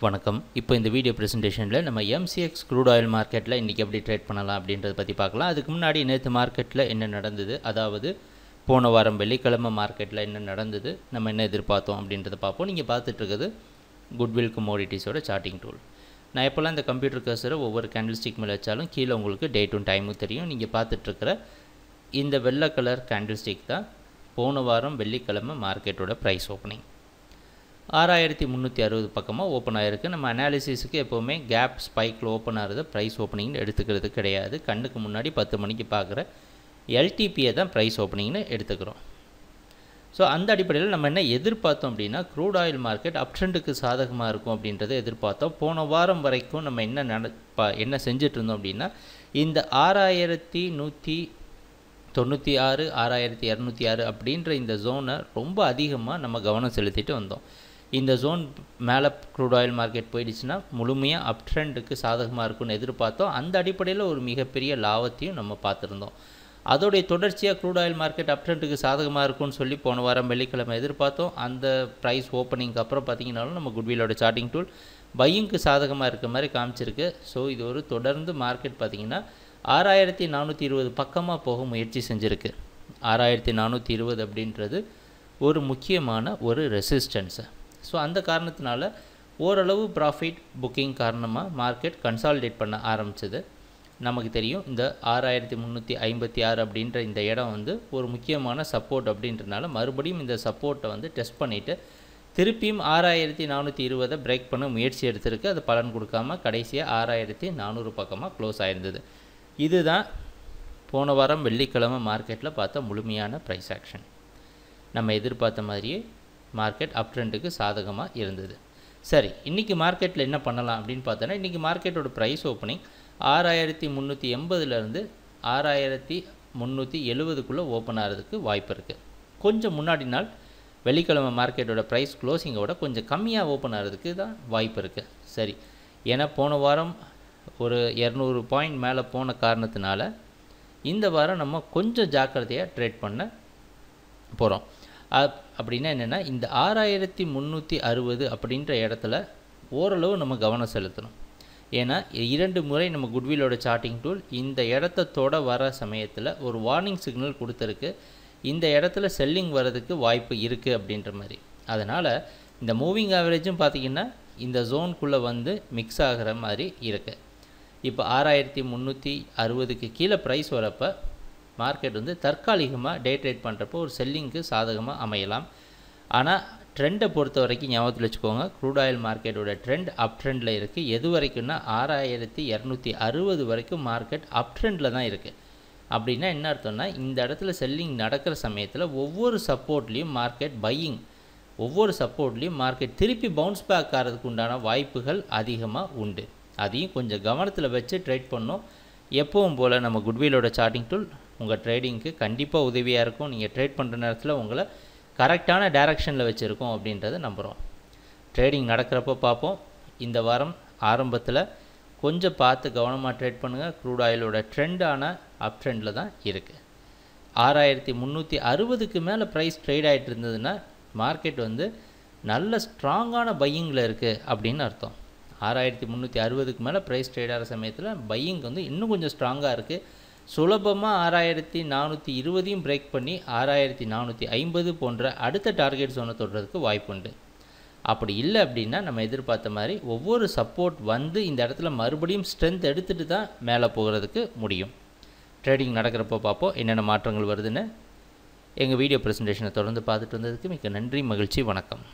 வணக்கம். இப்போ இந்த வீடியோ பிரசன்டேஷனில் நம்ம MCX க்ரூட் ஆயில் மார்க்கெட்டில் இன்றைக்கி எப்படி ட்ரேட் பண்ணலாம் அப்படின்றத பற்றி பார்க்கலாம். அதுக்கு முன்னாடி நேற்று மார்க்கெட்டில் என்ன நடந்தது, அதாவது போன வாரம் வெள்ளிக்கிழமை மார்க்கெட்டில் என்ன நடந்தது, நம்ம என்ன எதிர்பார்த்தோம் அப்படின்றத பார்ப்போம். நீங்கள் பார்த்துட்ருக்குது குட்வில் கமோடிட்டிஸோட சார்ட்டிங் டூல். நான் எப்போல்லாம் இந்த கம்ப்யூட்டர் கர்சரை ஒவ்வொரு கேண்டில்ஸ்டிக் மேலே வச்சாலும் கீழே உங்களுக்கு டேட்டும் டைமும் தெரியும். நீங்கள் பார்த்துட்ருக்கிற இந்த வெள்ளை கலர் கேண்டில்ஸ்டிக் தான் போன வாரம் வெள்ளிக்கிழமை மார்க்கெட்டோட ப்ரைஸ் ஓப்பனிங். 6360 பக்கமாக ஓப்பன் ஆகிருக்கு. நம்ம அனாலிசிஸுக்கு எப்போவுமே கேப் ஸ்பைக்கில் ஓப்பன் ஆகிறது ப்ரைஸ் ஓப்பனிங்னு எடுத்துக்கிறது கிடையாது. கண்ணுக்கு முன்னாடி 10 மணிக்கு பார்க்குற எல்டிபியை தான் ப்ரைஸ் ஓப்பனிங்னு எடுத்துக்கிறோம். ஸோ அந்த அடிப்படையில் நம்ம என்ன எதிர்பார்த்தோம் அப்படின்னா, க்ரூட் ஆயில் மார்க்கெட் அப் ட்ரெண்டுக்கு சாதகமாக இருக்கும் அப்படின்றத எதிர்பார்த்தோம். போன வாரம் வரைக்கும் நம்ம என்ன செஞ்சுட்டு இருந்தோம் அப்படின்னா, இந்த 6196 6206 அப்படின்ற இந்த ஜோனை ரொம்ப அதிகமாக நம்ம கவனம் செலுத்திட்டு வந்தோம். இந்த ஜோன் மேலே க்ரூட் ஆயில் மார்க்கெட் போயிடுச்சுன்னா முழுமையாக அப் ட்ரெண்டுக்கு சாதகமாக இருக்கும்னு எதிர்பார்த்தோம். அந்த அடிப்படையில் ஒரு மிகப்பெரிய லாபத்தையும் நம்ம பார்த்துருந்தோம். அதோடைய தொடர்ச்சியாக க்ரூட் ஆயில் மார்க்கெட் அப் ட்ரெண்டுக்கு சாதகமாக இருக்கும்னு சொல்லி போன வாரம் வெள்ளிக்கிழமை எதிர்பார்த்தோம். அந்த ப்ரைஸ் ஓப்பனிங்க்கு அப்புறம் பார்த்திங்கனாலும் நம்ம குட்விலோட சார்ட்டிங் டூல் பையிங்க்கு சாதகமாக இருக்க மாதிரி காமிச்சிருக்கு. ஸோ இது ஒரு தொடர்ந்து மார்க்கெட் பார்த்திங்கன்னா 6420 பக்கமாக போக முயற்சி செஞ்சுருக்கு. 6420 அப்படின்றது ஒரு முக்கியமான ஒரு ரெசிஸ்டன்ஸு. ஸோ அந்த காரணத்தினால ஓரளவு ப்ராஃபிட் புக்கிங் காரணமாக மார்க்கெட் கன்சாலிடேட் பண்ண ஆரம்பிச்சது. நமக்கு தெரியும் இந்த 6356 அப்படின்ற இந்த இடம் ஒரு முக்கியமான சப்போர்ட் அப்படின்றனால மறுபடியும் இந்த சப்போர்ட்டை டெஸ்ட் பண்ணிவிட்டு திருப்பியும் 6420 பிரேக் பண்ண முயற்சி எடுத்திருக்கு. அது பலன் கொடுக்காமல் கடைசியாக 6400 பக்கமாக க்ளோஸ் ஆயிருந்தது. இதுதான் போன வாரம் வெள்ளிக்கிழமை மார்க்கெட்டில் பார்த்த முழுமையான ப்ரைஸ் ஆக்ஷன். நம்ம எதிர்பார்த்த மாதிரியே மார்க்கெட் அப் ட்ரெண்டுக்கு சாதகமாக இருந்தது. சரி, இன்றைக்கி மார்க்கெட்டில் என்ன பண்ணலாம் அப்படின்னு பார்த்தோன்னா, இன்றைக்கி மார்க்கெட்டோட ப்ரைஸ் ஓப்பனிங் 6380லேருந்து 6370க்குள்ளே ஓப்பன் ஆகிறதுக்கு வாய்ப்பு இருக்குது. கொஞ்சம் முன்னாடி நாள் வெள்ளிக்கிழமை மார்க்கெட்டோட ப்ரைஸ் க்ளோசிங்கோட கொஞ்சம் கம்மியாக ஓப்பன் ஆகிறதுக்கு தான் வாய்ப்பு இருக்குது. சரி, ஏன்னா போன வாரம் ஒரு 200 பாயிண்ட் மேலே போன காரணத்தினால இந்த வாரம் நம்ம கொஞ்சம் ஜாக்கிரதையாக ட்ரேட் பண்ண போகிறோம். அப்படின்னா என்னென்னா, இந்த 6360 அப்படின்ற இடத்துல ஓரளவு நம்ம கவனம் செலுத்தணும். ஏன்னா 2 முறை நம்ம குட்விலோட சார்ட்டிங் டூல் இந்த இடத்தோட வர சமயத்தில் ஒரு வார்னிங் சிக்னல் கொடுத்துருக்கு. இந்த இடத்துல செல்லிங் வர்றதுக்கு வாய்ப்பு இருக்குது அப்படின்ற மாதிரி. அதனால் இந்த மூவிங் ஆவரேஜும் பார்த்திங்கன்னா இந்த ஜோனுக்குள்ளே மிக்ஸ் ஆகிற மாதிரி இருக்குது. இப்போ 6360க்கு கீழே ப்ரைஸ் வரப்போ மார்க்கெட் தற்காலிகமாக டே ட்ரேட் பண்ணுறப்போ ஒரு செல்லிங்க்கு சாதகமாக அமையலாம். ஆனால் ட்ரெண்டை பொறுத்த வரைக்கும் ஞாபகத்தில் வச்சுக்கோங்க, க்ரூட் ஆயில் மார்க்கெட்டோட ட்ரெண்ட் அப் ட்ரெண்டில் இருக்குது. எது வரைக்கும்னா 6260 வரைக்கும் மார்க்கெட் அப் ட்ரெண்டில் தான் இருக்குது. அப்படின்னா என்ன அர்த்தம்னா, இந்த இடத்துல செல்லிங் நடக்கிற சமயத்தில் ஒவ்வொரு சப்போர்ட்லேயும் மார்க்கெட் பையிங், ஒவ்வொரு சப்போர்ட்லேயும் மார்க்கெட் திருப்பி பவுன்ஸ் பேக் ஆகிறதுக்கு உண்டான வாய்ப்புகள் அதிகமாக உண்டு. அதையும் கொஞ்சம் கவனத்தில் வச்சு ட்ரேட் பண்ணோம். எப்பவும் போல் நம்ம குட்விலோட சார்ட்டிங் டூல் உங்கள் ட்ரேடிங்க்கு கண்டிப்பாக உதவியாக இருக்கும். நீங்கள் ட்ரேட் பண்ணுற நேரத்தில் உங்களை கரெக்டான டைரக்ஷனில் வச்சுருக்கோம் அப்படின்றத நம்புகிறோம். ட்ரேடிங் நடக்கிறப்போ பார்ப்போம். இந்த வாரம் ஆரம்பத்தில் கொஞ்சம் பார்த்து கவனமாக ட்ரேட் பண்ணுங்கள். க்ரூட் ஆயிலோட ட்ரெண்டான அப் ட்ரெண்டில் தான் இருக்குது. 6360க்கு மேலே ப்ரைஸ் ட்ரேட் ஆகிட்டு இருந்ததுன்னா மார்க்கெட் நல்ல ஸ்ட்ராங்கான பையிங்கில் இருக்குது அப்படின்னு அர்த்தம். 6360க்கு மேலே ப்ரைஸ் ட்ரேட் ஆகிற சமயத்தில் பையிங் இன்னும் கொஞ்சம் ஸ்ட்ராங்காக இருக்குது. சுலபமாக 6420 பிரேக் பண்ணி 6450 போன்ற அடுத்த டார்கெட் ஜோனை தொடுறதுக்கு வாய்ப்பு உண்டு. அப்படி இல்லை அப்படின்னா நம்ம எதிர்பார்த்த மாதிரி ஒவ்வொரு சப்போர்ட் இந்த இடத்துல மறுபடியும் ஸ்ட்ரென்த் எடுத்துகிட்டு தான் மேலே போகிறதுக்கு முடியும். ட்ரேடிங் நடக்கிறப்போ பார்ப்போம் என்னென்ன மாற்றங்கள் வருதுன்னு. எங்கள் வீடியோ ப்ரெசன்டேஷனை தொடர்ந்து பார்த்துட்டு வந்ததுக்கு மிக்க நன்றி, மகிழ்ச்சி, வணக்கம்.